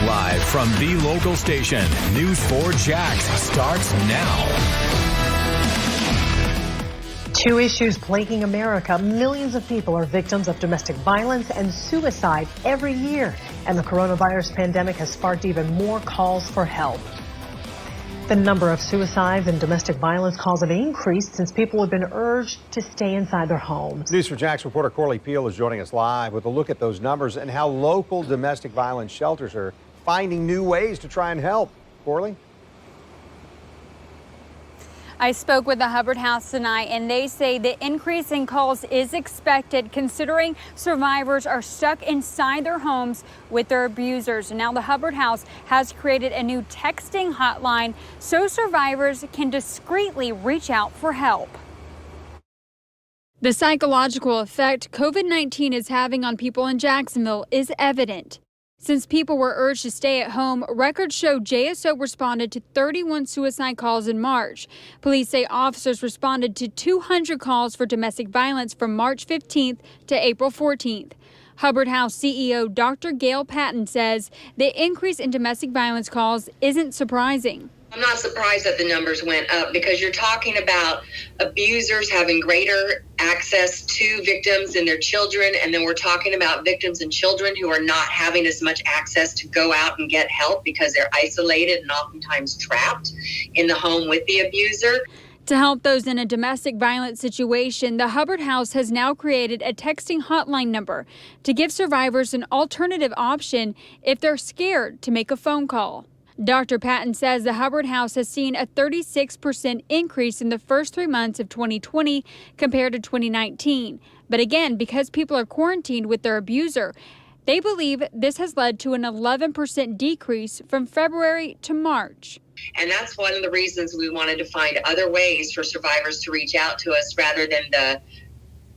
Live from the local station, News 4 Jax starts now. Two issues plaguing America. Millions of people are victims of domestic violence and suicide every year. And the coronavirus pandemic has sparked even more calls for help. The number of suicides and domestic violence calls have increased since people have been urged to stay inside their homes. News 4 Jax reporter Corley Peel is joining us live with a look at those numbers and how local domestic violence shelters are finding new ways to try and help. Corley? I spoke with the Hubbard House tonight, and they say the increase in calls is expected considering survivors are stuck inside their homes with their abusers. And now the Hubbard House has created a new texting hotline so survivors can discreetly reach out for help. The psychological effect COVID-19 is having on people in Jacksonville is evident. Since people were urged to stay at home, records show JSO responded to 31 suicide calls in March. Police say officers responded to 200 calls for domestic violence from March 15th to April 14th. Hubbard House CEO Dr. Gail Patton says the increase in domestic violence calls isn't surprising. I'm not surprised that the numbers went up because you're talking about abusers having greater access to victims and their children, and then we're talking about victims and children who are not having as much access to go out and get help because they're isolated and oftentimes trapped in the home with the abuser. To help those in a domestic violence situation, the Hubbard House has now created a texting hotline number to give survivors an alternative option if they're scared to make a phone call. Dr. Patton says the Hubbard House has seen a 36% increase in the first 3 months of 2020 compared to 2019. But again, because people are quarantined with their abuser, they believe this has led to an 11% decrease from February to March. And that's one of the reasons we wanted to find other ways for survivors to reach out to us rather than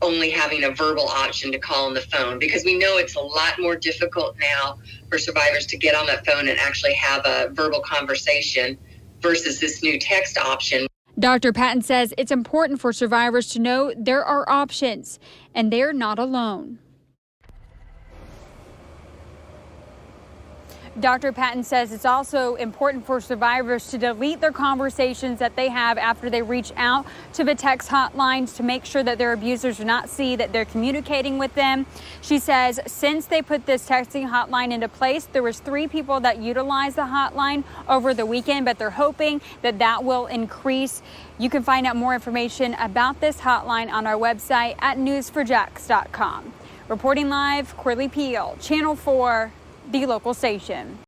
only having a verbal option to call on the phone, because we know it's a lot more difficult now for survivors to get on that phone and actually have a verbal conversation versus this new text option. Dr. Patton says it's important for survivors to know there are options and they're not alone. Dr. Patton says it's also important for survivors to delete their conversations that they have after they reach out to the text hotlines to make sure that their abusers do not see that they're communicating with them. She says since they put this texting hotline into place, there was 3 people that utilized the hotline over the weekend, but they're hoping that that will increase. You can find out more information about this hotline on our website at news4jax.com. Reporting live, Corley Peel, Channel 4. The local station.